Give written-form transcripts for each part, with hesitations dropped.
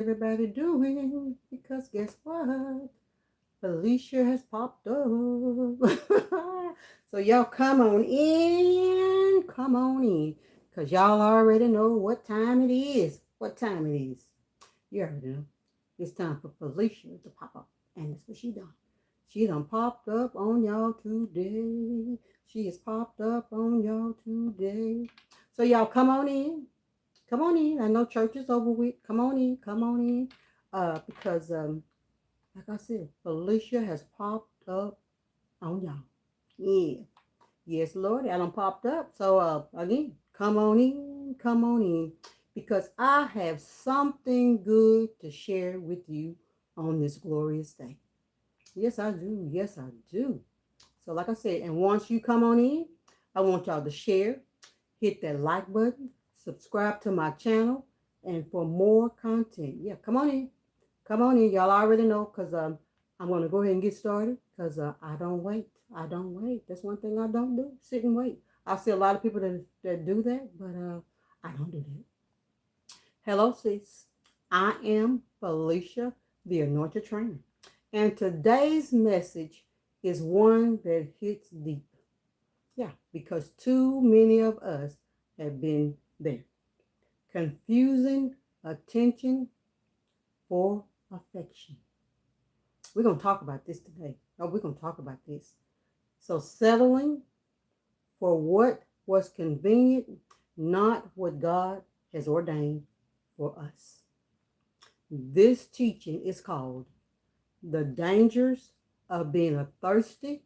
Everybody doing? Because guess what? Felicia has popped up. So y'all come on in, cause y'all already know what time it is. What time it is? You already know. It's time for Felicia to pop up, and that's what she done. She done popped up on y'all today. She has popped up on y'all today. So y'all come on in. Come on in. I know church is over with. Come on in. Come on in. Because like I said, Felicia has popped up on y'all. Yeah. Yes, Lord. I done popped up. So again, come on in. Come on in. Because I have something good to share with you on this glorious day. Yes, I do. Yes, I do. So like I said, and once you come on in, I want y'all to share, hit that like button, subscribe to my channel, and for more content. Yeah, come on in. Come on in. Y'all already know because I'm going to go ahead and get started because I don't wait. I don't wait. That's one thing I don't do. Sit and wait. I see a lot of people that do that, but I don't do that. Hello, sis. I am Felicia, the Anointed Trainer. And today's message is one that hits deep. Yeah, because too many of us have been there. Confusing attention for affection. We're going to talk about this today. Oh, we're going to talk about this. So, settling for what was convenient, not what God has ordained for us. This teaching is called The Dangers of Being a Thirsty,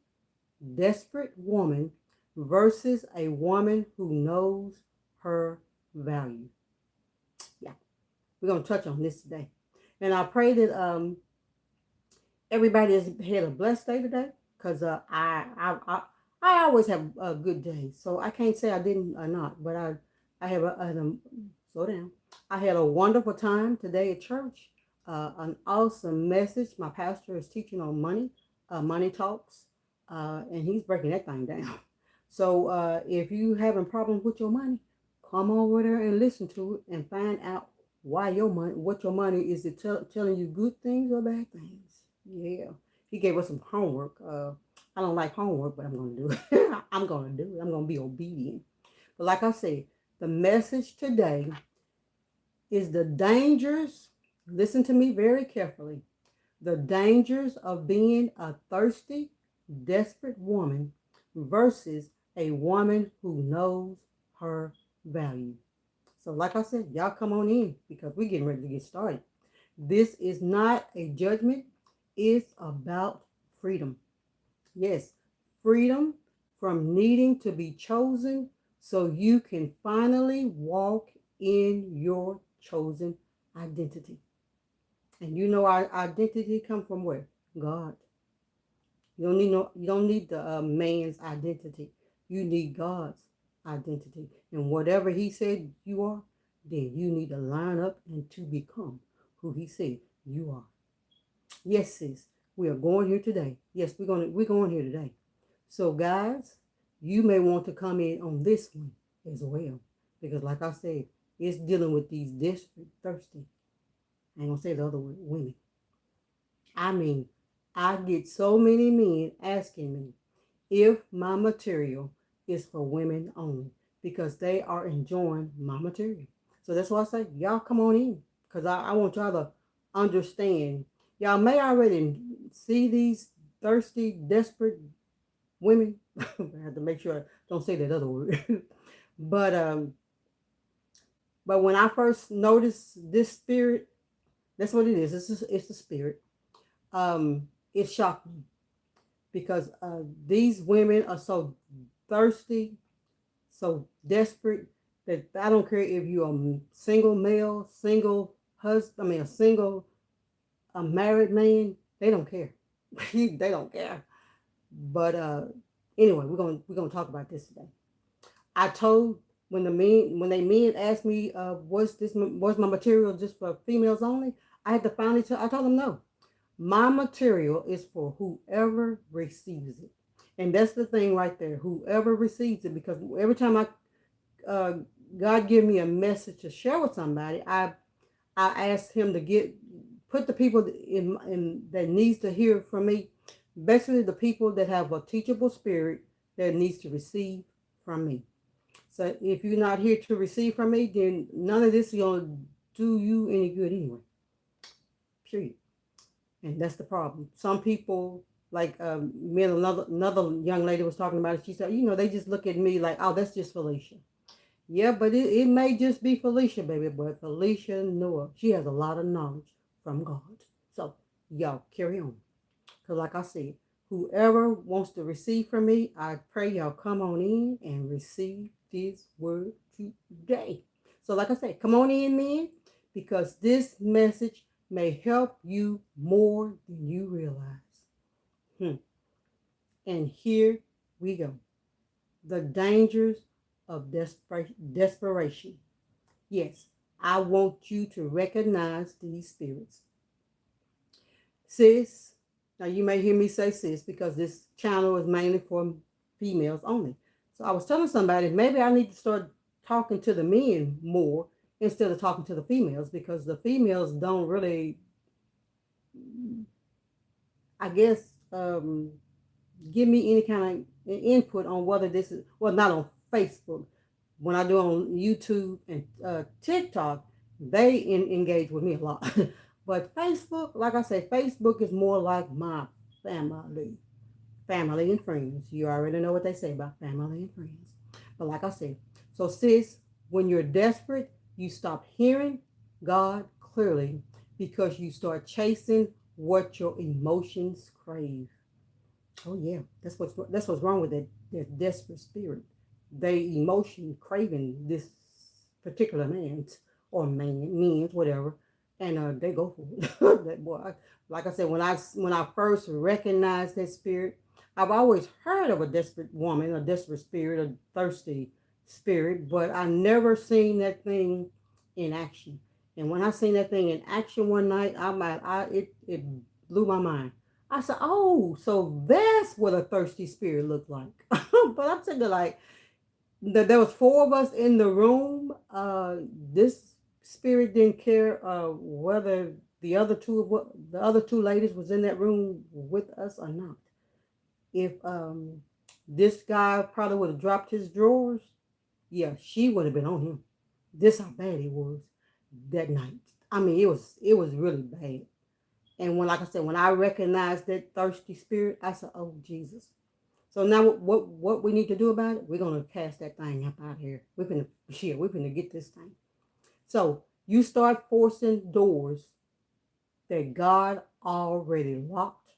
Desperate Woman versus a Woman Who Knows Her Value. Yeah, we're going to touch on this today. And I pray that everybody has had a blessed day today, because I always have a good day, so I can't say I didn't or not. But I have slow down. I had a wonderful time today at church. An awesome message. My pastor is teaching on money, money talks, and he's breaking that thing down. So if you having problems with your money, come over there and listen to it and find out why your money, what your money is, it telling you good things or bad things. Yeah, he gave us some homework. I don't like homework, but I'm gonna do it. I'm gonna do it. I'm gonna be obedient. But like I said, the message today is the dangers. Listen to me very carefully. The dangers of being a thirsty, desperate woman versus a woman who knows her value. So, like I said, y'all come on in because we're getting ready to get started. This is not a judgment, it's about freedom. Yes, freedom from needing to be chosen so you can finally walk in your chosen identity. And you know our identity comes from where? God. You don't need the man's identity. You need God's identity. And whatever he said you are, then you need to line up and to become who he said you are. Yes, sis, we are going here today. Yes, we're going here today. So guys, you may want to come in on this one as well. Because like I said, it's dealing with these desperate, thirsty. I ain't gonna say the other women. I mean, I get so many men asking me if my material is for women only because they are enjoying my material. So that's why I say, y'all come on in because I want y'all to understand. Y'all may already see these thirsty, desperate women. I have to make sure I don't say that other word. but but when I first noticed this spirit, that's what it is. It's the spirit. It shocked me because these women are so thirsty, so desperate that I don't care if you're a single male, single husband, a married man, they don't care. They don't care. But anyway, we're gonna talk about this today. I told when they men asked me, was my material just for females only? I had to finally I told them no. My material is for whoever receives it. And that's the thing right there. Whoever receives it, because every time uh, God give me a message to share with somebody, I asked him to put the people in that needs to hear from me, basically the people that have a teachable spirit that needs to receive from me. So if you're not here to receive from me, then none of this is gonna do you any good anyway. Period. And that's the problem. Some people, like me and another young lady was talking about it. She said, they just look at me like, oh, that's just Felicia. Yeah, but it may just be Felicia, baby. But Felicia Noah, she has a lot of knowledge from God. So y'all carry on. Because like I said, whoever wants to receive from me, I pray y'all come on in and receive this word today. So like I said, come on in, men, because this message may help you more than you realize. And here we go. The dangers of desperation. Yes, I want you to recognize these spirits. Sis, now you may hear me say sis because this channel is mainly for females only. So I was telling somebody maybe I need to start talking to the men more instead of talking to the females because the females don't really, I guess, give me any kind of input on whether this is, well, not on Facebook. When I do on YouTube and TikTok, they engage with me a lot. But Facebook, like I said, Facebook is more like my family. Family and friends. You already know what they say about family and friends. But like I said, so sis, when you're desperate, you stop hearing God clearly because you start chasing what your emotions crave. Oh yeah, that's what's wrong with that desperate spirit. They emotion craving this particular man's or men's whatever, and they go for it. That boy, like I said, when I first recognized that spirit, I've always heard of a desperate woman, a desperate spirit, a thirsty spirit, but I never seen that thing in action. And when I seen that thing in action one night, it blew my mind. I said, oh, so that's what a thirsty spirit looked like. But I'm thinking like there was four of us in the room. This spirit didn't care whether the other two ladies was in that room with us or not. If this guy probably would have dropped his drawers, yeah, she would have been on him. This how bad it was that night. I mean, it was really bad. And when, like I said, when I recognized that thirsty spirit, I said, "Oh Jesus!" So now, what we need to do about it? We're gonna cast that thing up out of here. We're gonna get this thing. So you start forcing doors that God already locked,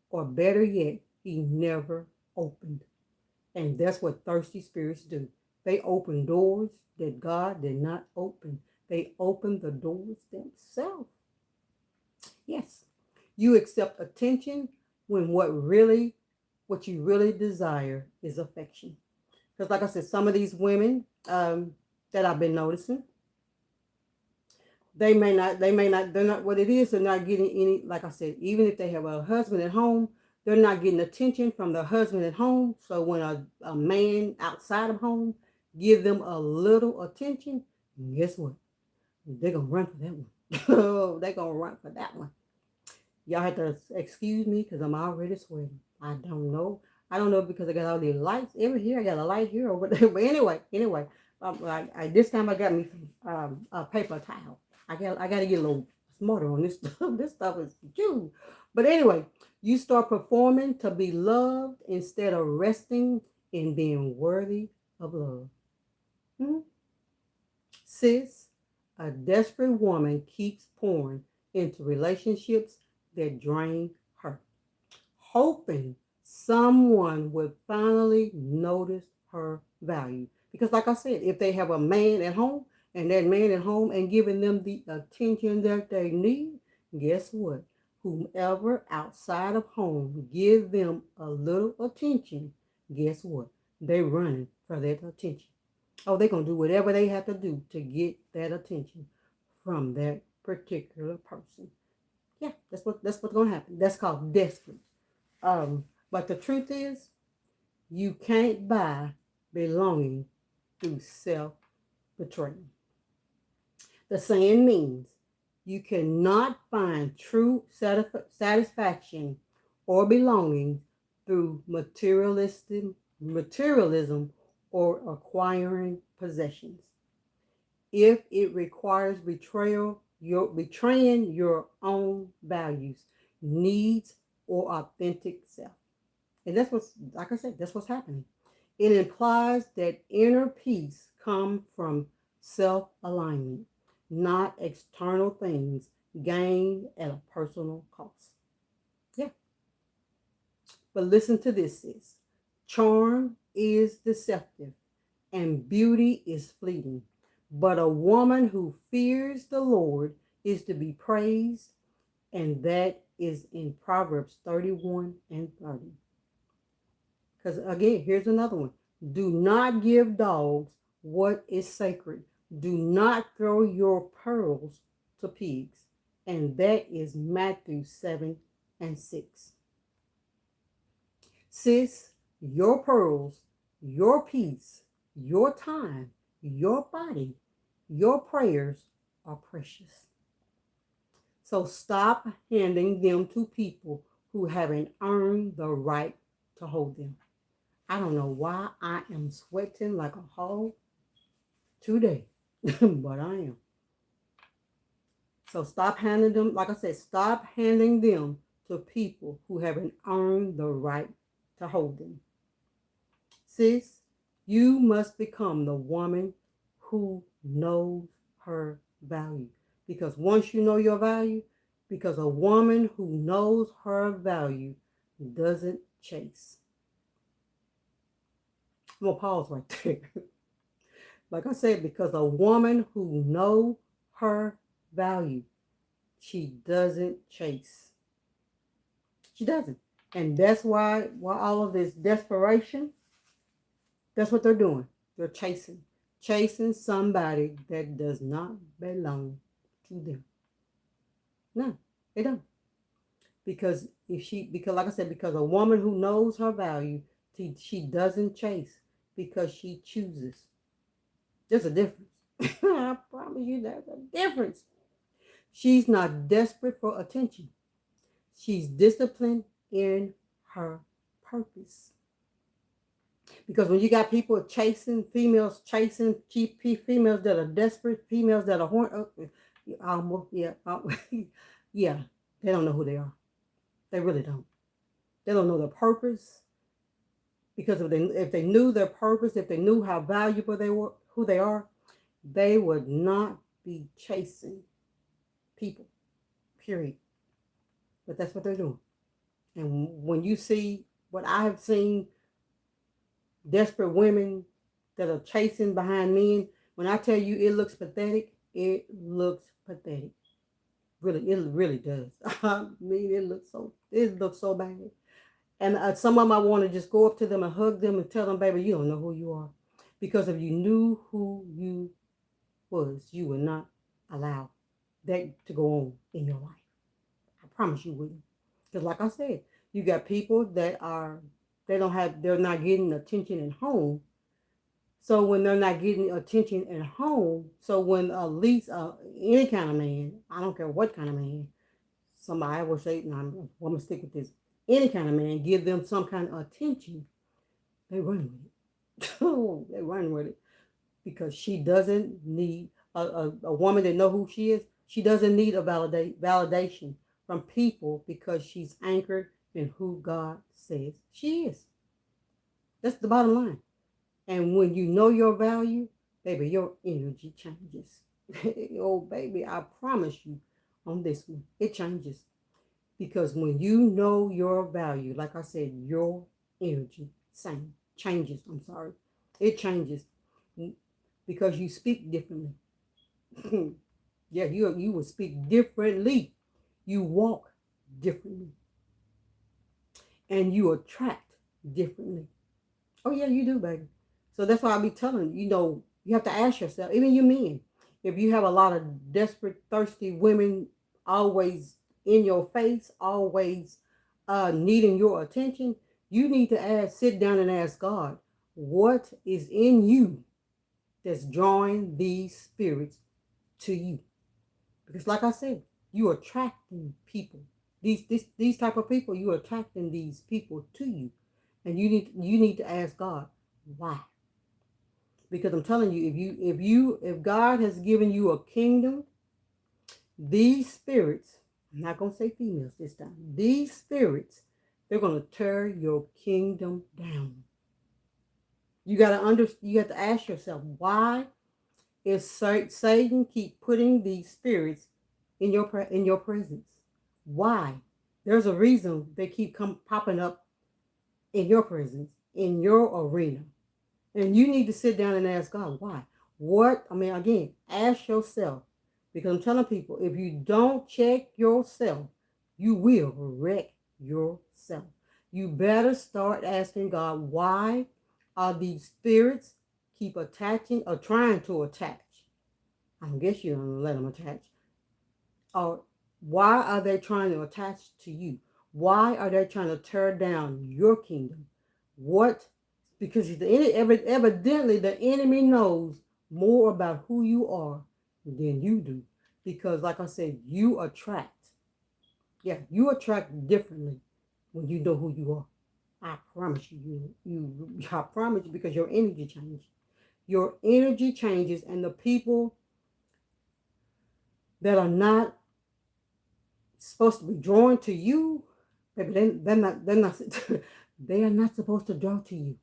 or better yet, He never opened. And that's what thirsty spirits do. They open doors that God did not open. They open the doors themselves. Yes. You accept attention when what you really desire is affection. Because like I said, some of these women that I've been noticing, they're not what it is. They're not getting any, like I said, even if they have a husband at home, they're not getting attention from their husband at home. So when a man outside of home give them a little attention, guess what? They're going to run for that one. They're going to run for that one. Y'all have to excuse me because I'm already sweating. I don't know. I don't know because I got all these lights over here. I got a light here over there. But anyway, this time I got me some a paper towel. I got to get a little smarter on this stuff. This stuff is huge. But anyway, you start performing to be loved instead of resting in being worthy of love. Hmm? Sis, a desperate woman keeps pouring into relationships that drain her, hoping someone would finally notice her value. Because, like I said, if they have a man at home and that man at home ain't giving them the attention that they need, guess what? Whomever outside of home give them a little attention, guess what? They running for that attention. Oh, they're going to do whatever they have to do to get that attention from that particular person. Yeah, that's what's going to happen. That's called desperate. But the truth is, you can't buy belonging through self-betrayal. The saying means You cannot find true satisfaction or belonging through materialism or acquiring possessions. If it requires betraying your own values, needs, or authentic self. And that's what's, like I said, that's what's happening. It implies that inner peace comes from self alignment, not external things gained at a personal cost. Yeah. But listen to this, sis. Charm is deceptive and beauty is fleeting. But a woman who fears the Lord is to be praised, and that is in Proverbs 31 and 30. Because again, here's another one. Do not give dogs what is sacred. Do not throw your pearls to pigs. And that is Matthew 7 and 6. Sis, your pearls, your peace, your time, your body, your prayers are precious. So stop handing them to people who haven't earned the right to hold them. I don't know why I am sweating like a hog today, but I am. So stop handing them, like I said, stop handing them to people who haven't earned the right to hold them. Sis, you must become the woman who knows her value. Because once you know your value, because a woman who knows her value doesn't chase. I'm going to pause right there. Like I said, because a woman who knows her value, she doesn't chase. She doesn't. And that's why all of this desperation, that's what they're doing. They're chasing somebody that does not belong to them. No, they don't. Because like I said, because a woman who knows her value, she doesn't chase because she chooses. There's a difference. I promise you there's a difference. She's not desperate for attention. She's disciplined in her purpose. Because when you got people chasing females that are desperate, females that are horny, yeah, they don't know who they are. They really don't. They don't know their purpose. Because if they knew their purpose, if they knew how valuable they were, who they are, they would not be chasing people. Period. But that's what they're doing. And when you see what I have seen, desperate women that are chasing behind men, when I tell you it looks pathetic, it looks pathetic. Really, it really does. I mean, it looks so bad. And some of them I want to just go up to them and hug them and tell them, baby, you don't know who you are. Because if you knew who you was, you would not allow that to go on in your life. I promise you wouldn't. Because like I said, you got people that they're not getting attention at home. So when they're not getting attention at home, so when at least any kind of man, I don't care what kind of man, somebody will say, no, I'm going to stick with this. Any kind of man, give them some kind of attention, they run with it. They run with it. Because she doesn't need a woman that know who she is. She doesn't need a validation from people because she's anchored in who God says she is. That's the bottom line. And when you know your value, baby, your energy changes. Oh, baby, I promise you on this one, it changes. Because when you know your value, like I said, your energy changes. It changes because you speak differently. Yeah, you will speak differently. You walk differently. And you attract differently. Oh, yeah, you do, baby. So that's why I be telling you, you have to ask yourself, even you men, if you have a lot of desperate, thirsty women always in your face, always needing your attention, you need to sit down and ask God, what is in you that's drawing these spirits to you? Because like I said, you are attracting people. These type of people, you are attracting these people to you. And you need to ask God, why? Because I'm telling you, if God has given you a kingdom, these spirits, I'm not gonna say females this time, these spirits, they're gonna tear your kingdom down. You have to ask yourself, why is Satan keep putting these spirits in your presence? Why? There's a reason they keep popping up in your presence, in your arena. And you need to sit down and ask God, why? Again, ask yourself. Because I'm telling people, if you don't check yourself, you will wreck yourself. You better start asking God, why are these spirits keep attaching or trying to attach? I guess you don't let them attach. Or why are they trying to attach to you? Why are they trying to tear down your kingdom? What? Because evidently the enemy knows more about who you are than you do. Because like I said, you attract. Yeah, you attract differently when you know who you are. I promise I promise you, because your energy changes. Your energy changes, and the people that are not supposed to be drawn to you, maybe they're not they are not supposed to draw to you.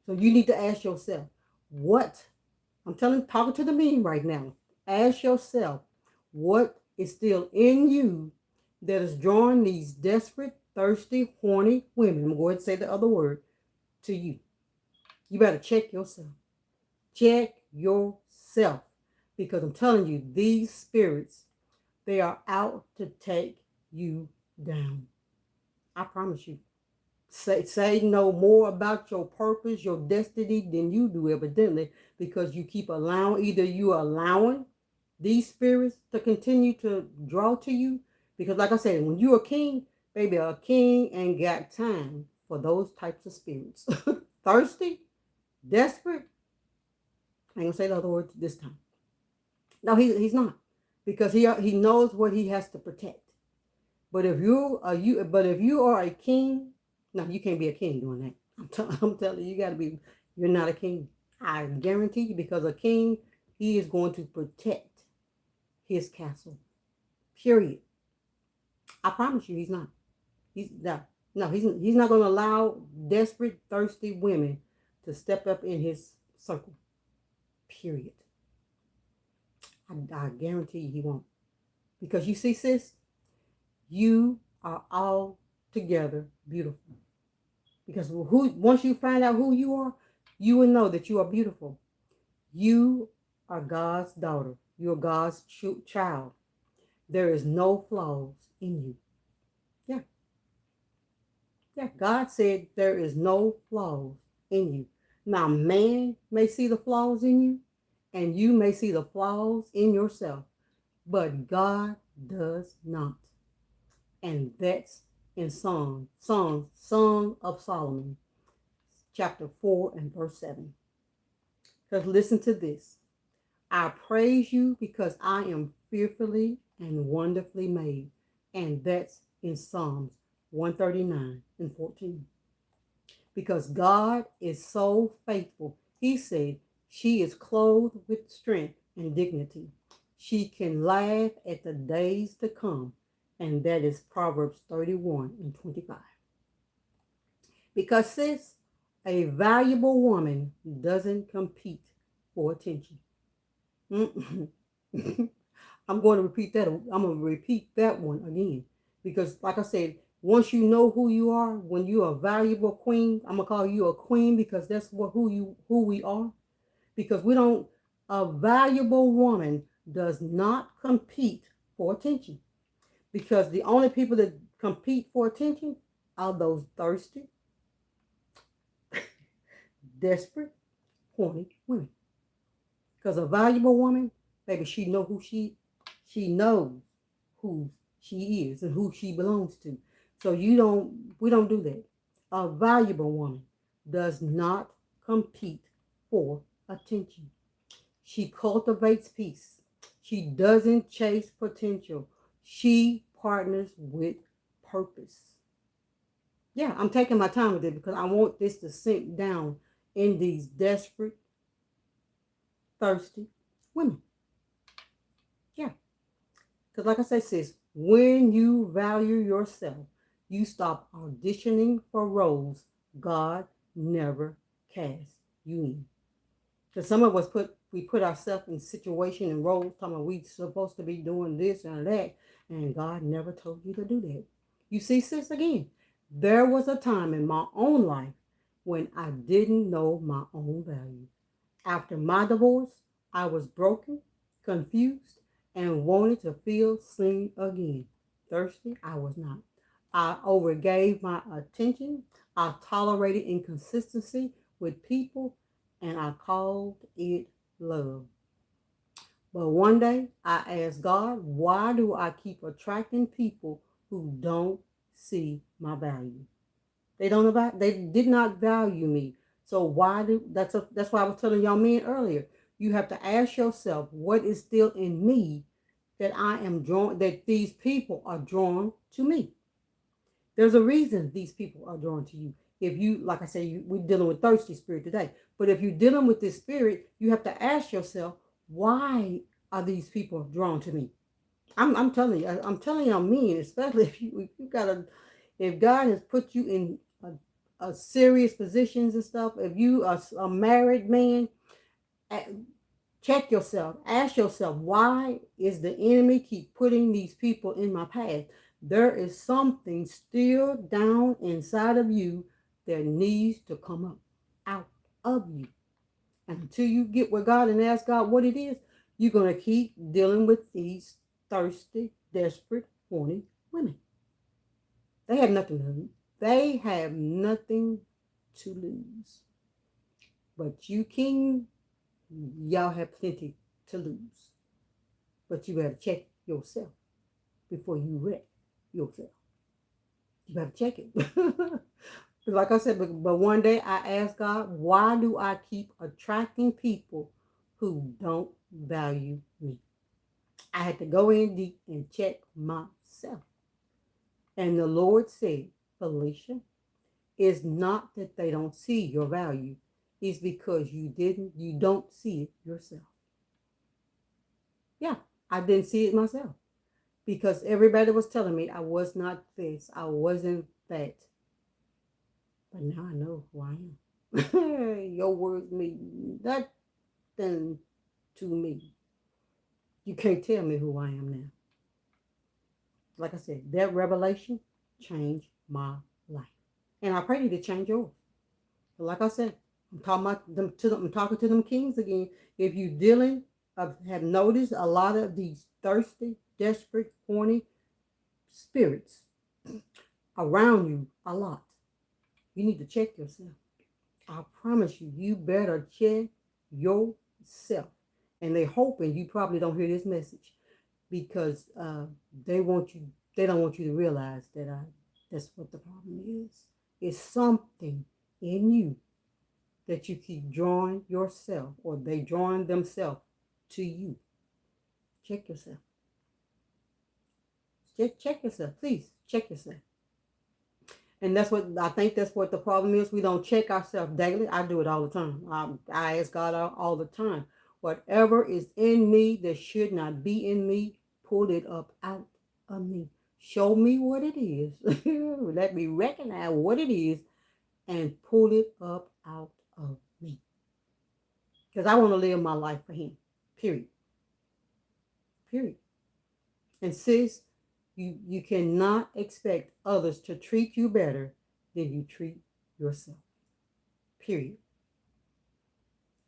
So you need to ask yourself, what talking to the men right now. Ask yourself, what is still in you that is drawing these desperate, thirsty, horny women? I'm going to say the other word to you. You better check yourself. Check yourself. Because I'm telling you, these spirits, they are out to take you down. I promise you. Say know more about your purpose, your destiny than you do, evidently, because you keep allowing these spirits to continue to draw to you. Because like I said, when you're a king, baby, a king ain't got time for those types of spirits. Thirsty, desperate. I ain't gonna say the other word this time. No, he's not, because he knows what he has to protect. But if you are a king, no, you can't be a king doing that. I'm telling you, you're not a king. I guarantee you, because a king, he is going to protect his castle. Period. I promise you, he's not. He's not going to allow desperate, thirsty women to step up in his circle. Period. I guarantee you he won't. Because you see, sis, you are all together beautiful. Because once you find out who you are, you will know that you are beautiful. You are God's daughter. You are God's child. There is no flaws in you. Yeah. Yeah. God said there is no flaws in you. Now, man may see the flaws in you, and you may see the flaws in yourself, but God does not. And that's in Song of Solomon, chapter 4 and verse 7. Because listen to this. I praise you because I am fearfully and wonderfully made. And that's in Psalms 139 and 14. Because God is so faithful. He said she is clothed with strength and dignity. She can laugh at the days to come. And that is Proverbs 31 and 25. Because sis, a valuable woman doesn't compete for attention. I'm going to repeat that. I'm going to repeat that one again. Because like I said, once you know who you are, when you're a valuable queen, I'm going to call you a queen, because that's who we are. Because a valuable woman does not compete for attention. Because the only people that compete for attention are those thirsty, desperate, horny women. Because a valuable woman, baby, she knows who she is and who she belongs to. So we don't do that. A valuable woman does not compete for attention. She cultivates peace. She doesn't chase potential. She partners with purpose. Yeah, I'm taking my time with it because I want this to sink down in these desperate, thirsty women. Yeah. Because like I said, sis, when you value yourself, you stop auditioning for roles God never cast you in. Because some of us we put ourselves in situations and roles talking about we supposed to be doing this and that, and God never told you to do that. You see, sis, again, there was a time in my own life when I didn't know my own value. After my divorce, I was broken, confused, and wanted to feel seen again. Thirsty, I was not. I overgave my attention. I tolerated inconsistency with people, and I called it love. But one day, I asked God, why do I keep attracting people who don't see my value? They did not value me. So that's why I was telling y'all men earlier. You have to ask yourself what is still in me that I am drawn that these people are drawn to me. There's a reason these people are drawn to you. If you, like I say, we're dealing with thirsty spirit today. But if you're dealing with this spirit, you have to ask yourself, why are these people drawn to me? I'm telling you, I'm telling y'all men, especially if God has put you in a serious positions and stuff, if you are a married man, check yourself, ask yourself, why is the enemy keep putting these people in my path? There is something still down inside of you that needs to come up out of you. And until you get with God and ask God what it is, you're going to keep dealing with these thirsty, desperate, horny women. They have nothing to lose. They have nothing to lose. But you, king, y'all have plenty to lose. But you better check yourself before you wreck yourself. You better check it. Like I said, but one day I asked God, why do I keep attracting people who don't value me? I had to go in deep and check myself. And the Lord said, Felicia, it's not that they don't see your value. It's because you don't see it yourself. Yeah, I didn't see it myself. Because everybody was telling me I was not this, I wasn't that. But now I know who I am. Your words mean nothing to me. You can't tell me who I am now. Like I said, that revelation changed my life. And I pray to change yours. But like I said, I'm talking to them kings again. If you have noticed a lot of these thirsty, desperate, horny spirits around you a lot, you need to check yourself. I promise you, you better check yourself. And they're hoping you probably don't hear this message because they don't want you to realize that's what the problem is. It's something in you that you keep drawing yourself, or they drawing themselves to you. Check yourself. Check yourself. Please check yourself. And that's what the problem is. We don't check ourselves daily. I do it all the time. I ask God all the time. Whatever is in me that should not be in me, pull it up out of me. Show me what it is. Let me recognize what it is and pull it up out of me. Because I want to live my life for him. Period. Period. And sis, you cannot expect others to treat you better than you treat yourself. Period.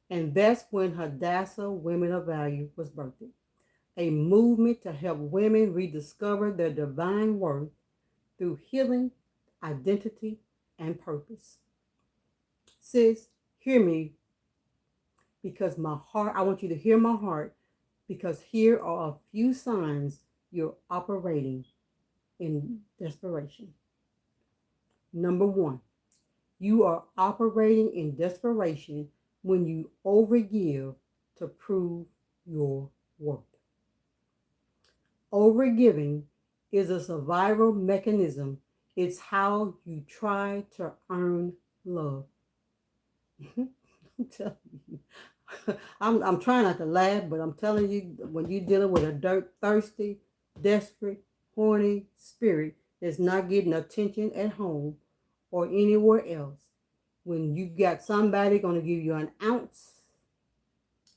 And that's when Hadassah Women of Value was birthed. A movement to help women rediscover their divine worth through healing, identity, and purpose. Sis, hear me, because I want you to hear my heart, because here are a few signs you're operating in desperation. Number one, you are operating in desperation when you overgive to prove your worth. Overgiving is a survival mechanism. It's how you try to earn love. I'm telling you. I'm trying not to laugh, but I'm telling you, when you're dealing with a thirsty, desperate, horny spirit that's not getting attention at home or anywhere else, when you got somebody going to give you an ounce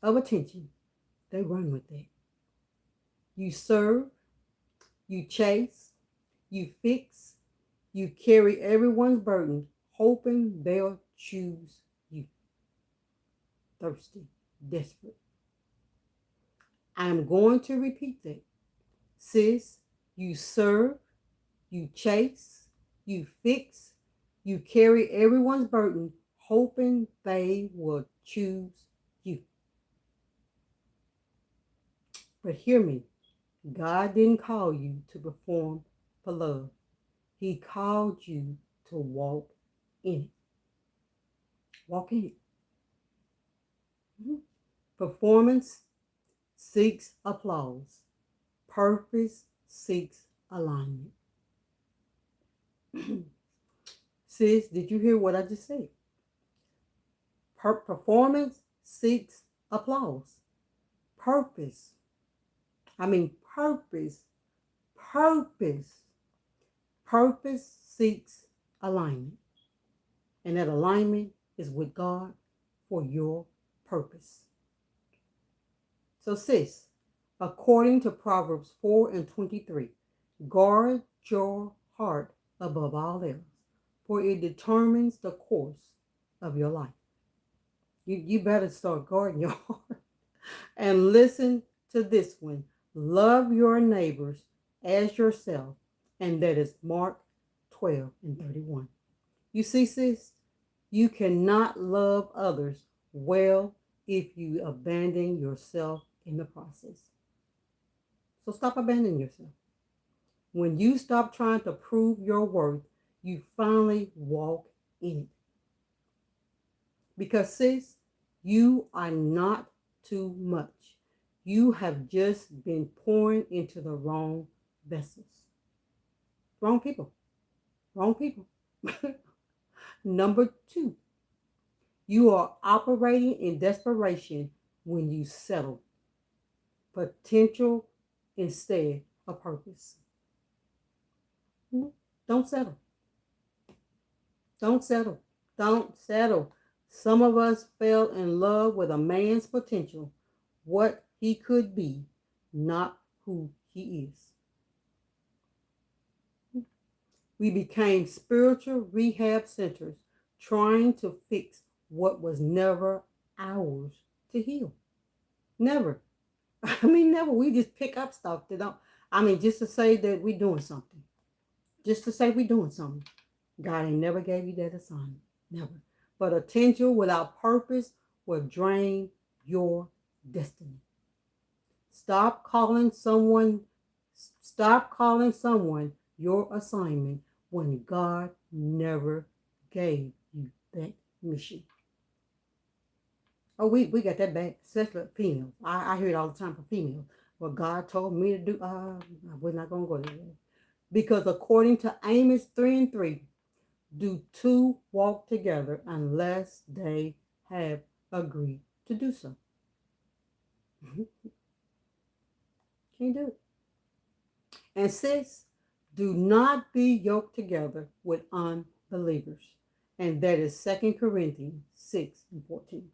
of attention, they run with it. You serve, you chase, you fix, you carry everyone's burden, hoping they'll choose you. Thirsty, desperate. I'm going to repeat that. Sis, you serve, you chase, you fix, you carry everyone's burden, hoping they will choose you. But hear me, God didn't call you to perform for love. He called you to walk in it. Walk in it. Mm-hmm. Performance seeks applause. Purpose seeks alignment. Sis, did you hear what I just said? Performance seeks applause. Purpose. Purpose. Purpose seeks alignment. And that alignment is with God for your purpose. So sis, according to Proverbs 4:23, guard your heart above all else, for it determines the course of your life. You better start guarding your heart. And listen to this one. Love your neighbors as yourself. And that is Mark 12:31. You see, sis, you cannot love others well if you abandon yourself in the process. So stop abandoning yourself. When you stop trying to prove your worth, you finally walk in it. Because, sis, you are not too much. You have just been pouring into the wrong vessels. Wrong people. Wrong people. Number 2, you are operating in desperation when you settle. Potential instead of purpose. Don't settle. Don't settle. Don't settle. Some of us fell in love with a man's potential, what he could be, not who he is. We became spiritual rehab centers trying to fix what was never ours to heal. Never. Never. We just pick up stuff that don't, just to say that we're doing something. Just to say we're doing something. God ain't never gave you that assignment. Never. But attention without purpose will drain your destiny. Stop calling someone your assignment when God never gave you that mission. Oh, we got that back, especially females. I hear it all the time from females. What God told me to do, we're not going to go there. Because according to Amos 3:3, do two walk together unless they have agreed to do so? Can't do it. And sis, do not be yoked together with unbelievers. And that is 2 Corinthians 6:14.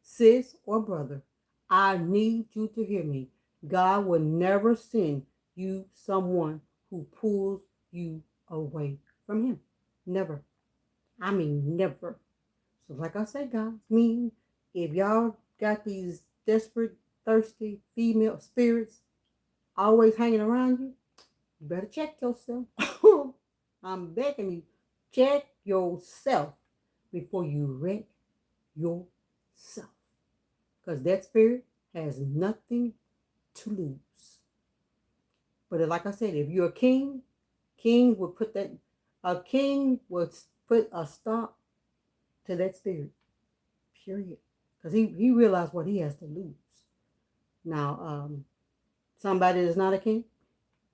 Sis or brother, I need you to hear me. God will never send you someone who pulls you away from him. Never. Never. So like I said, guys, if y'all got these desperate, thirsty female spirits always hanging around you, you better check yourself. I'm begging you, check yourself before you wreck yourself. Because that spirit has nothing to lose. But like I said, if you're a king, king would put a stop to that spirit. Period. Because he realized what he has to lose. Now, somebody that's not a king,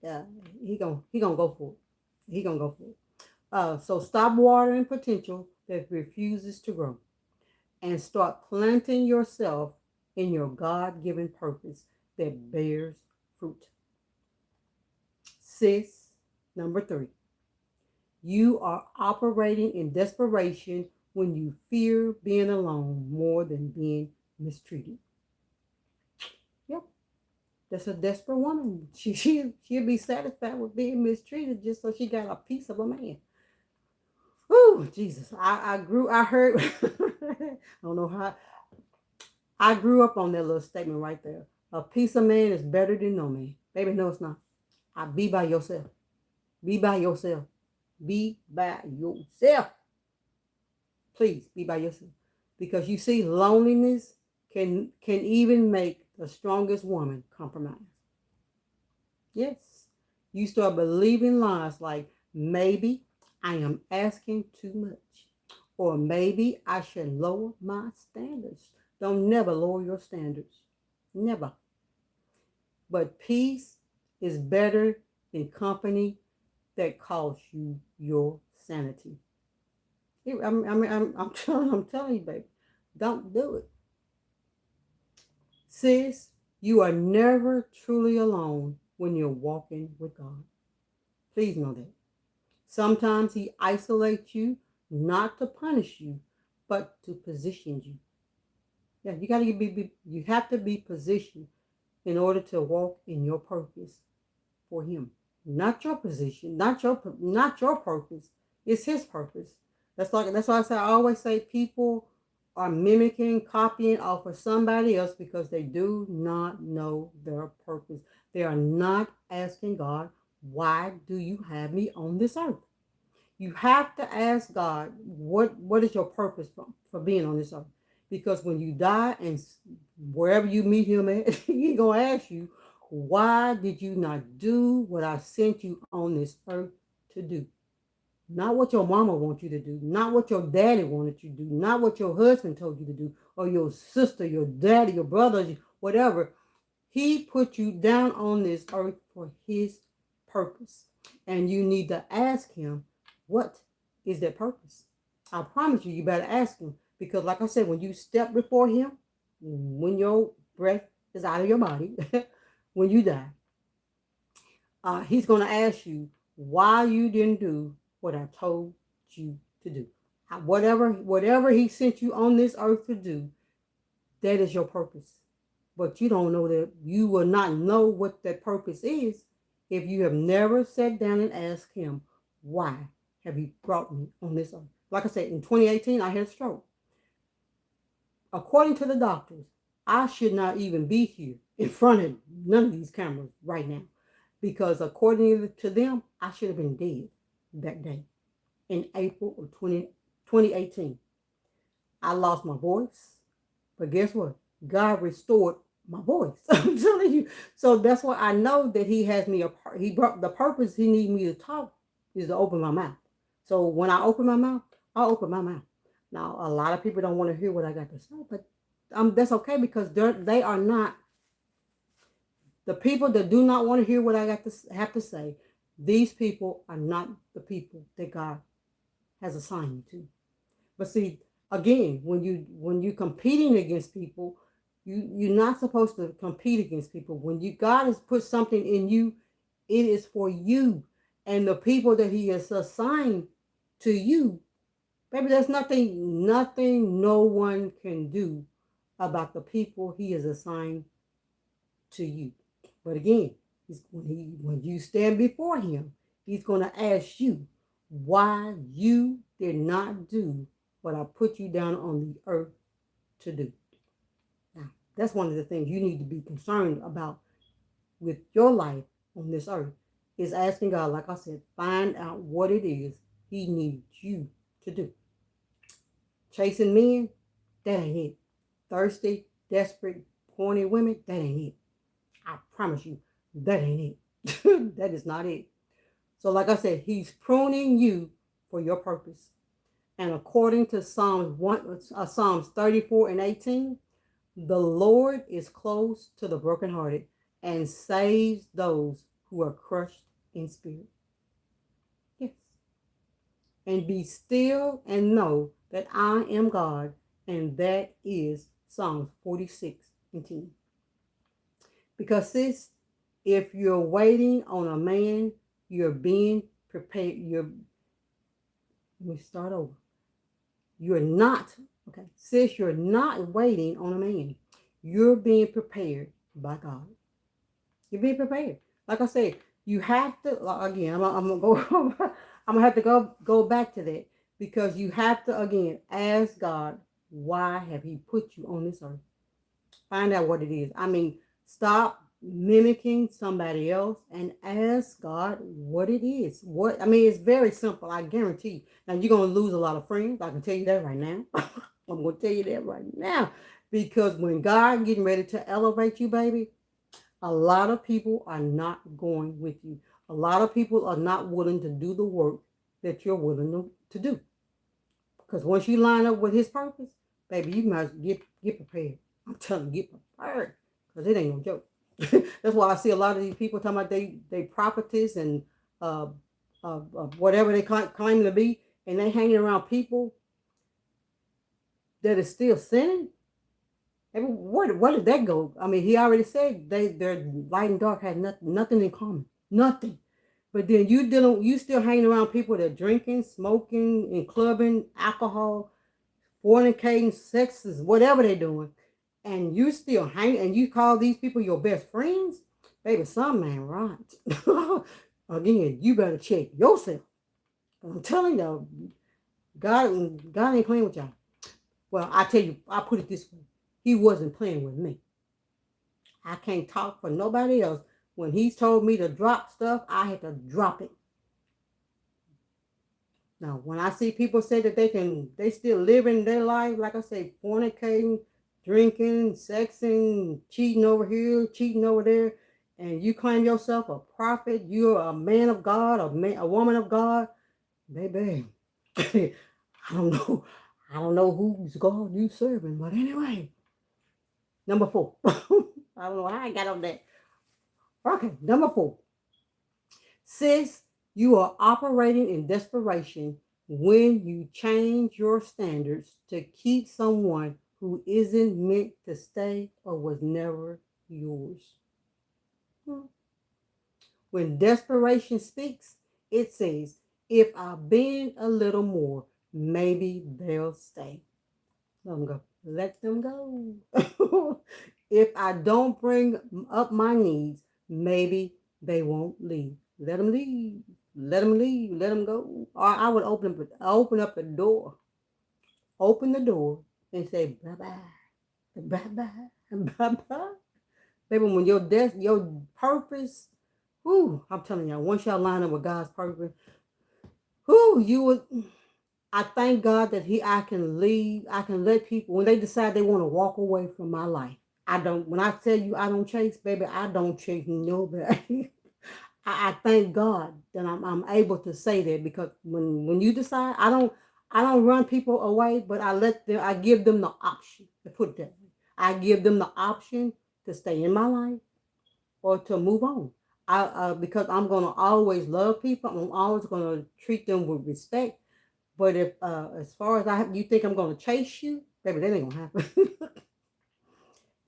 yeah, he gonna go for it. He gonna go for it. So stop watering potential that refuses to grow, and start planting yourself in your God-given purpose that bears fruit. Sis, number 3, you are operating in desperation when you fear being alone more than being mistreated. Yep, that's a desperate woman. She'll be satisfied with being mistreated just so she got a piece of a man. Oh, Jesus. I heard, I don't know how, I grew up on that little statement right there. A piece of man is better than no man. Baby, no, it's not. Be by yourself. Be by yourself. Be by yourself. Please be by yourself. Because you see, loneliness can even make the strongest woman compromise. Yes. You start believing lies like maybe I am asking too much. Or maybe I should lower my standards. Don't never lower your standards. Never. But peace is better than company that costs you your sanity. I'm telling you, baby, don't do it. Sis, you are never truly alone when you're walking with God. Please know that. Sometimes he isolates you not to punish you, but to position you. Yeah, you have to be positioned in order to walk in your purpose for him. Not your position, not your purpose. It's his purpose. That's why I always say people are mimicking, copying off of somebody else because they do not know their purpose. They are not asking God, why do you have me on this earth? You have to ask God, what is your purpose for being on this earth? Because when you die and wherever you meet him at, he's going to ask you, why did you not do what I sent you on this earth to do? Not what your mama wants you to do, not what your daddy wanted you to do, not what your husband told you to do, or your sister, your daddy, your brother, whatever. He put you down on this earth for his purpose. And you need to ask him, what is that purpose? I promise you, you better ask him. Because like I said, when you step before him, when your breath is out of your body, when you die, he's going to ask you why you didn't do what I told you to do. Whatever he sent you on this earth to do, that is your purpose. But you don't know that. You will not know what that purpose is if you have never sat down and asked him, why have you brought me on this earth? Like I said, in 2018, I had a stroke. According to the doctors, I should not even be here in front of none of these cameras right now. Because according to them, I should have been dead that day in April of 2018. I lost my voice. But guess what? God restored my voice. I'm telling you. So that's why I know that he has me apart. He brought the purpose he needs me to talk is to open my mouth. So when I open my mouth, I open my mouth. Now, a lot of people don't want to hear what I got to say, but that's okay because they are not the people that do not want to hear what I have to say. These people are not the people that God has assigned you to. But see, again, when you're competing against people, you're not supposed to compete against people. When God has put something in you, it is for you. And the people that he has assigned to you, baby, there's nothing no one can do about the people he has assigned to you. But again, when you stand before him, he's going to ask you why you did not do what I put you down on the earth to do. Now, that's one of the things you need to be concerned about with your life on this earth is asking God, like I said, find out what it is he needs you to do. Chasing men, that ain't it. Thirsty, desperate, horny women, that ain't it. I promise you, that ain't it. That is not it. So like I said, he's pruning you for your purpose. And according to Psalms 34 and 18, the Lord is close to the brokenhearted and saves those who are crushed in spirit. Yes. And be still and know that I am God, and that is Psalms 46:10. Because sis, if you're waiting on a man, you're being prepared. Let me start over. You're not, okay, sis, you're not waiting on a man. You're being prepared by God. You're being prepared. Like I said, you have to, again, I'm going to go, I'm going to have to go back to that, because you have to, again, ask God, why have he put you on this earth? Find out what it is. I mean, stop mimicking somebody else and ask God what it is. What, I mean, it's very simple. I guarantee you. Now, you're going to lose a lot of friends. I can tell you that right now. I'm going to tell you that right now. Because when God getting ready to elevate you, baby, a lot of people are not going with you. A lot of people are not willing to do the work that you're willing to do. Because once you line up with his purpose, baby, you must get prepared. I'm telling you, get prepared. Because it ain't no joke. That's why I see a lot of these people talking about they prophetess and uh, whatever they claim to be, and they hanging around people that is still sinning. Where did that go? I mean, he already said their light and dark had nothing in common. Nothing. But then you still hanging around people that drinking, smoking, and clubbing, alcohol, fornicating, sexes, whatever they're doing, and you still hang and you call these people your best friends, baby, something ain't right. Again, you better check yourself. I'm telling y'all, God ain't playing with y'all. Well, I tell you, I put it this way. He wasn't playing with me. I can't talk for nobody else. When he's told me to drop stuff, I had to drop it. Now, when I see people say that they still living their life, like I say, fornicating, drinking, sexing, cheating over here, cheating over there, and you claim yourself a prophet, you're a man of God, a woman of God, baby, I don't know. I don't know whose God you serving, but anyway, number 4. I don't know how I got on that. Okay, number 4. Sis, you are operating in desperation when you change your standards to keep someone who isn't meant to stay or was never yours. When desperation speaks, it says, if I bend a little more, maybe they'll stay. Let them go. Let them go. If I don't bring up my needs, maybe they won't leave. Let them leave. Let them leave. Let them go. Or I would open up the door. Open the door and say bye-bye. Bye-bye. Bye-bye. Baby, when your purpose, I'm telling y'all, once y'all line up with God's purpose, you would. I thank God that I can leave. I can let people, when they decide they want to walk away from my life. When I tell you I don't chase, baby, I don't chase nobody. I thank God that I'm able to say that, because when you decide, I don't run people away, but I give them the option, to put it that way. I give them the option to stay in my life or to move on. Because I'm gonna always love people. I'm always gonna treat them with respect. But if as far as you think I'm gonna chase you, baby, that ain't gonna happen.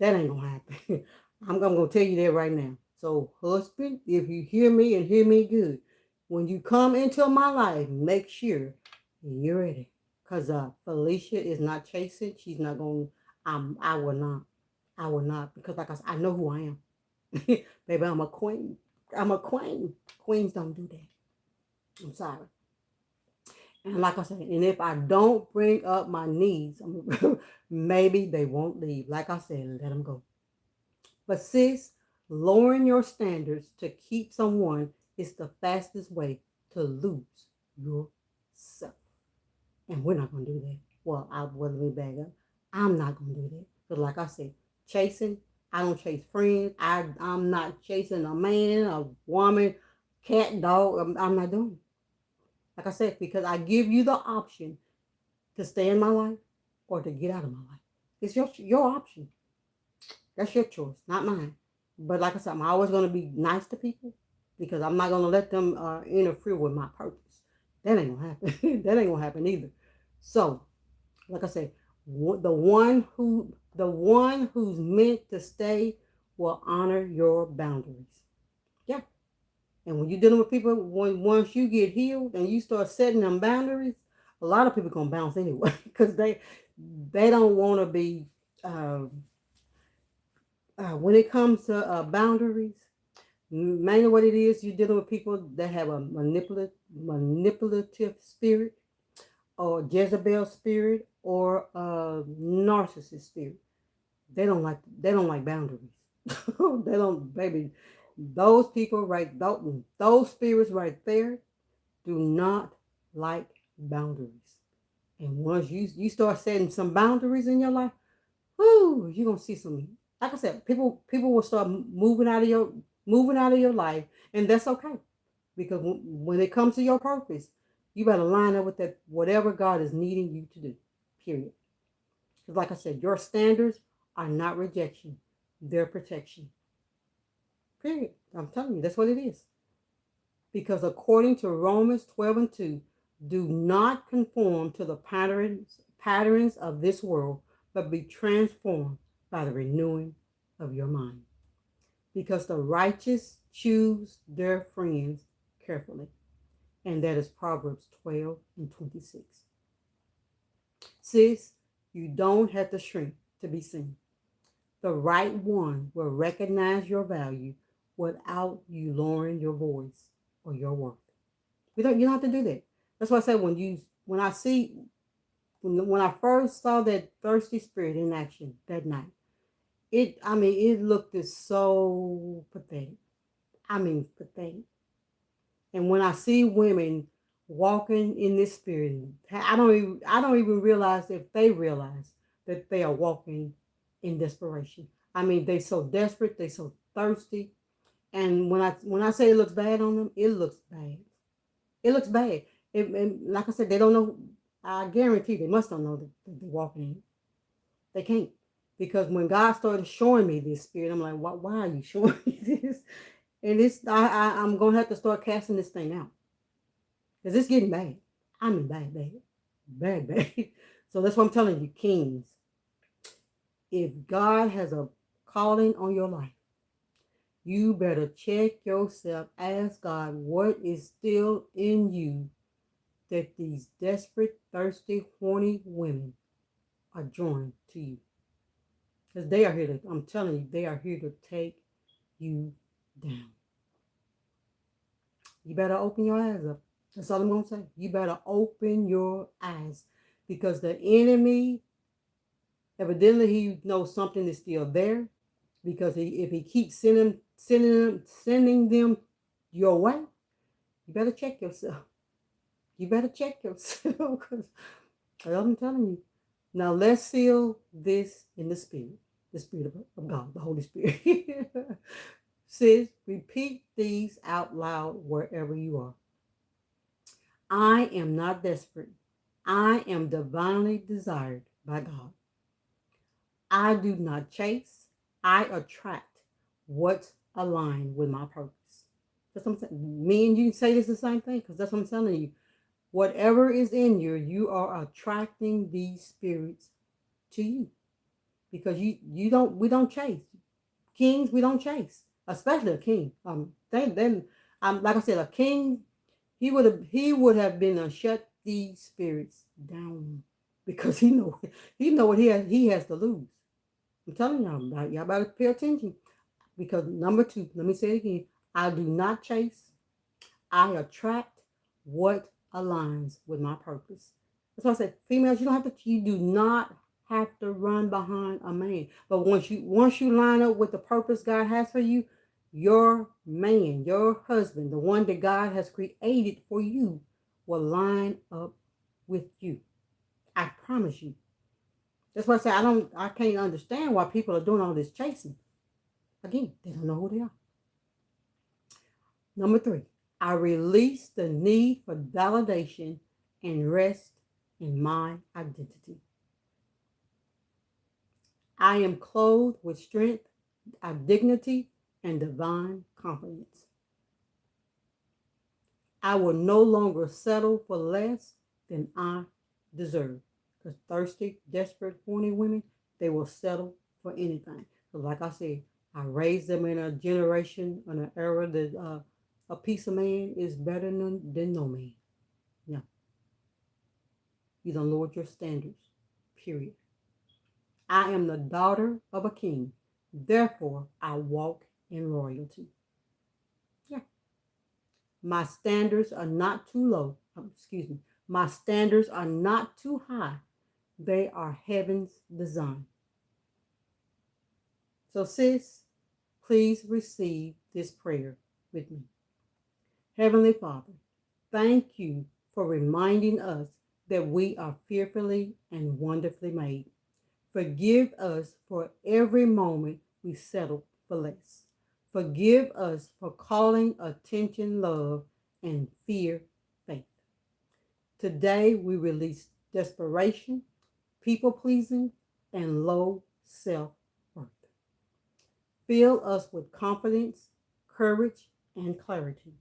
That ain't gonna happen. I'm gonna tell you that right now. So, husband, if you hear me and hear me good, when you come into my life, make sure you're ready. Cause Felicia is not chasing. She's not gonna. I will not. I will not, because like I said, I know who I am. Baby, I'm a queen. I'm a queen. Queens don't do that. I'm sorry. And like I said, and if I don't bring up my needs, maybe they won't leave. Like I said, let them go. But sis, lowering your standards to keep someone is the fastest way to lose yourself. And we're not going to do that. Well, let me back up. I'm not going to do that. But like I said, chasing, I don't chase friends. I'm not chasing a man, a woman, cat, dog. I'm not doing it. Like I said, because I give you the option to stay in my life or to get out of my life. It's your option. That's your choice, not mine. But like I said, I'm always going to be nice to people because I'm not going to let them interfere with my purpose. That ain't going to happen. That ain't going to happen either. So, like I said, the one who's meant to stay will honor your boundaries. Yeah. And when you're dealing with people, once you get healed and you start setting them boundaries, a lot of people gonna bounce anyway because they don't want to be. Uh, when it comes to boundaries, mainly what it is, you're dealing with people that have a manipulative spirit, or Jezebel spirit, or a narcissist spirit. They don't like boundaries. They don't, baby. Those people right, those spirits right there do not like boundaries. And once you start setting some boundaries in your life, whoo, you're gonna see some. Like I said, people will start moving out of your life, and that's okay because when it comes to your purpose, you better line up with that whatever God is needing you to do. Period. Because like I said, your standards are not rejection; they're protection. Period. I'm telling you, that's what it is. Because according to Romans 12:2, do not conform to the patterns of this world, but be transformed by the renewing of your mind. Because the righteous choose their friends carefully. And that is Proverbs 12:26. Sis, you don't have to shrink to be seen. The right one will recognize your value without you lowering your voice or your worth. You don't have to do that. That's why I said when I first saw that thirsty spirit in action that night, it looked so pathetic. Pathetic. And when I see women walking in this spirit, I don't even realize if they realize that they are walking in desperation. They so desperate, they so thirsty. And when I say it looks bad on them, it looks bad. It looks bad. And like I said, they don't know. I guarantee they must don't know that they're walking in it. They can't. Because when God started showing me this spirit, I'm like, why are you showing me this? And I'm going to have to start casting this thing out. Because it's getting bad. Bad, bad. Bad, bad. So that's what I'm telling you, kings. If God has a calling on your life, you better check yourself. Ask God what is still in you that these desperate, thirsty, horny women are drawn to you. Because I'm telling you, they are here to take you down. You better open your eyes up. That's all I'm going to say. You better open your eyes. Because the enemy, evidently he knows something is still there. Because if he keeps sending them your way, you better check yourself. You better check yourself. Because I'm telling you. Now let's seal this in the spirit of God, the Holy Spirit. Sis, repeat these out loud wherever you are. I am not desperate. I am divinely desired by God. I do not chase. I attract what's aligned with my purpose. That's what I'm saying. Me and you say this the same thing because that's what I'm telling you. Whatever is in you, you are attracting these spirits to you. Because we don't chase. Kings, we don't chase. Especially a king. Like I said, a king, he would have been a shut these spirits down. Because he know what he has to lose. I'm telling y'all better pay attention. Because number 2, let me say it again. I do not chase. I attract what aligns with my purpose. That's why I said, females, you do not have to run behind a man. But once you line up with the purpose God has for you, your man, your husband, the one that God has created for you, will line up with you. I promise you. That's why I say I can't understand why people are doing all this chasing. Again, they don't know who they are. Number 3, I release the need for validation and rest in my identity. I am clothed with strength, dignity, and divine confidence. I will no longer settle for less than I deserve. Because thirsty, desperate, horny women, they will settle for anything. Because like I said, I raised them in a generation, in an era that a piece of man is better than no man. Yeah. You done lowered your standards. Period. I am the daughter of a king. Therefore, I walk in royalty. Yeah. My standards are not too low. Excuse me. My standards are not too high. They are heaven's design. So, sis, please receive this prayer with me. Heavenly Father, thank you for reminding us that we are fearfully and wonderfully made. Forgive us for every moment we settle for less. Forgive us for calling attention love and fear faith. Today we release desperation, people pleasing, and low self worth. Fill us with confidence, courage, and clarity.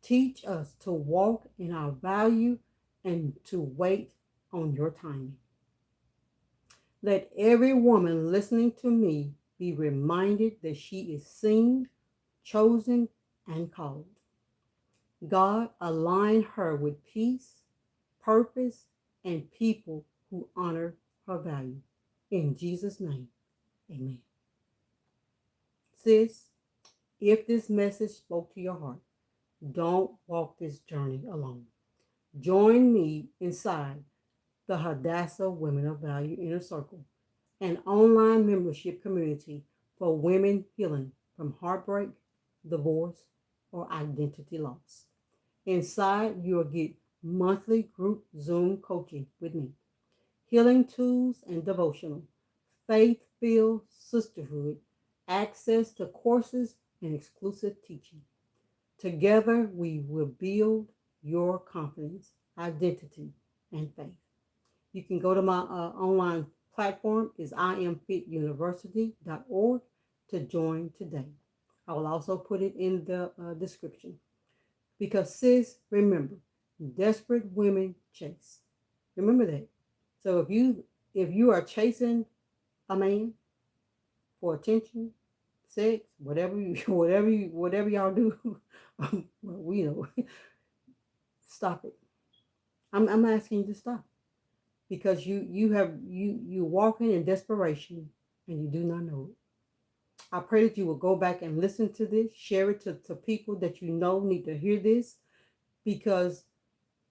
Teach us to walk in our value and to wait on your timing. Let every woman listening to me be reminded that she is seen, chosen, and called. God, align her with peace, purpose, and people who honor her value. In Jesus' name, amen. Sis, if this message spoke to your heart, don't walk this journey alone. Join me inside the Hadassah Women of Value Inner Circle, an online membership community for women healing from heartbreak, divorce, or identity loss. Inside, you'll get monthly group Zoom coaching with me, healing tools and devotional, faith-filled sisterhood, access to courses, and exclusive teaching. Together, we will build your confidence, identity, and faith. You can go to my online platform is iamfituniversity.org to join today. I will also put it in the description. Because sis, remember, desperate women chase. Remember that. So if you are chasing a man for attention, sex, whatever y'all do, well, we know. Stop it. I'm asking you to stop. Because you walking in desperation and you do not know it. I pray that you will go back and listen to this, share it to people that you know need to hear this, because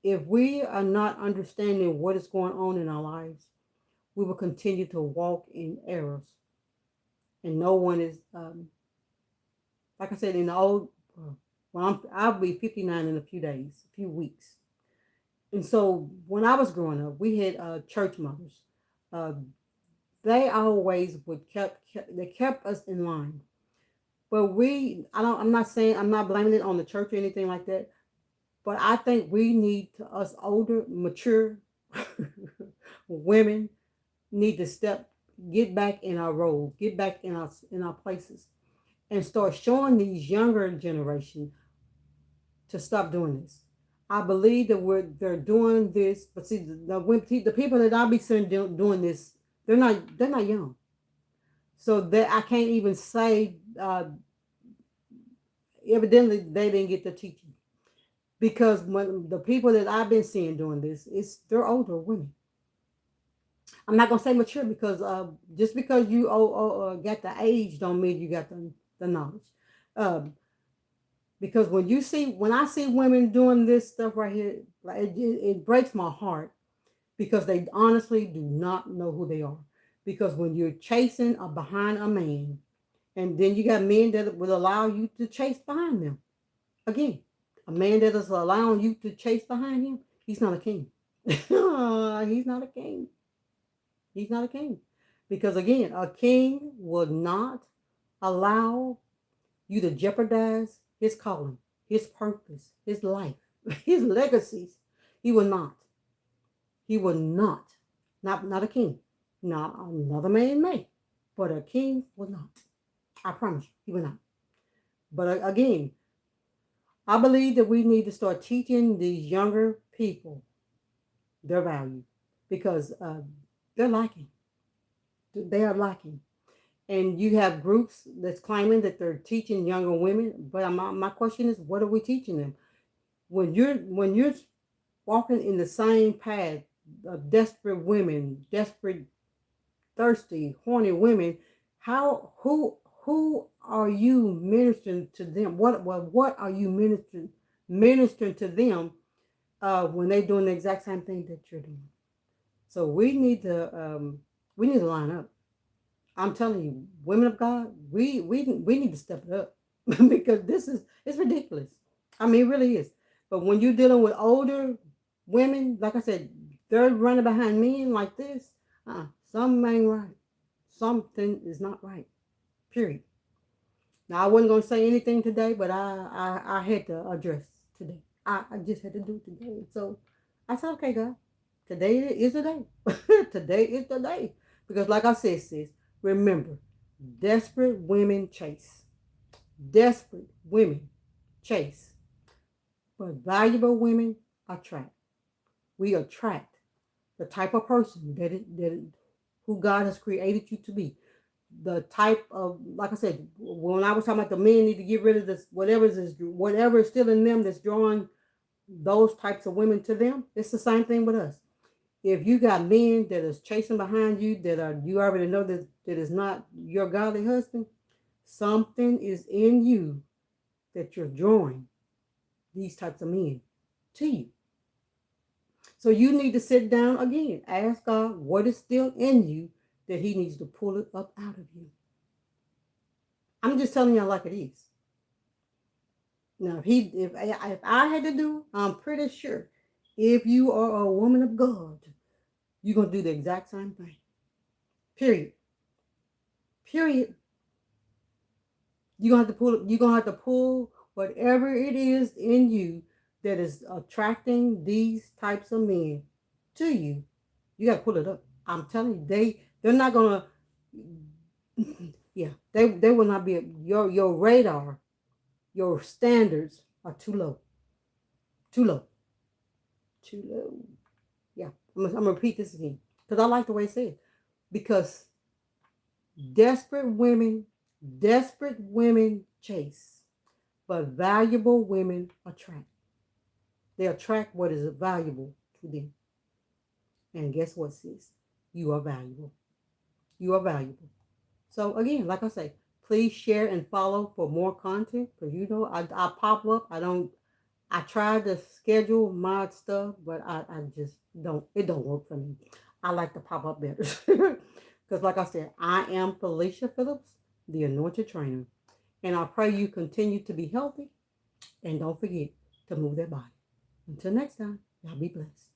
if we are not understanding what is going on in our lives, we will continue to walk in errors, and no one is like I said in the old. Well, I'll be 59 in a few days, a few weeks. And so when I was growing up, we had church mothers. Uh, they always they kept us in line. But I'm not saying, I'm not blaming it on the church or anything like that. But I think we need to, us older, mature women need to get back in our roles, get back in our places, and start showing these younger generation to stop doing this. I believe that they're doing this, but see, the people that I'll be seeing doing this, they're not young, so that I can't even say. Evidently, they didn't get the teaching, because when the people that I've been seeing doing this, they're older women. I'm not gonna say mature, because just because you got the age don't mean you got the knowledge. Um, because when I see women doing this stuff right here, like it breaks my heart, because they honestly do not know who they are. Because when you're chasing or behind a man, and then you got men that will allow you to chase behind them. Again, a man that is allowing you to chase behind him, he's not a king. He's not a king. He's not a king. Because again, a king would not allow you to jeopardize his calling, his purpose, his life, his legacies. He will not. He will not. Not a king. Now, another man may, but a king will not. I promise you, he will not. But again, I believe that we need to start teaching these younger people their value because they're lacking. They are lacking. And you have groups that's claiming that they're teaching younger women. But my question is, what are we teaching them? When you're walking in the same path of desperate women, desperate, thirsty, horny women, how who are you ministering to them? What are you ministering to them when they're doing the exact same thing that you're doing? So we need to line up. I'm telling you, women of God, we need to step it up because it's ridiculous. I mean, it really is. But when you're dealing with older women, like I said, they're running behind men like this. Something ain't right. Something is not right. Period. Now I wasn't gonna say anything today, but I had to address today. I just had to do it today. So I said, okay, God, today is the day. Today is the day. Because like I said, sis, remember, desperate women chase. Desperate women chase. But valuable women attract. We attract the type of person that who God has created you to be. The type of, like I said, when I was talking about the men need to get rid of this, whatever is still in them that's drawing those types of women to them. It's the same thing with us. If you got men that is chasing behind you, you already know that is not your godly husband, something is in you that you're drawing these types of men to you. So you need to sit down again, ask God what is still in you that He needs to pull it up out of you. I'm just telling y'all like it is. Now, if I had to do, I'm pretty sure if you are a woman of God, you're gonna do the exact same thing. Period. Period. You're gonna have to pull whatever it is in you that is attracting these types of men to you. You gotta pull it up. I'm telling you, they're not gonna yeah, they will not be your radar, your standards are too low. Too low. Too low. Yeah. I'm gonna repeat this again. Because I like the way it said. Because desperate women, desperate women chase, but valuable women attract. They attract what is valuable to them. And guess what, sis? You are valuable. You are valuable. So again, like I say, please share and follow for more content. Because I pop up. I tried to schedule my stuff, but I just don't, it don't work for me. I like to pop up better. Because like I said, I am Felicia Phillips, the Anointed Trainer. And I pray you continue to be healthy. And don't forget to move that body. Until next time, y'all be blessed.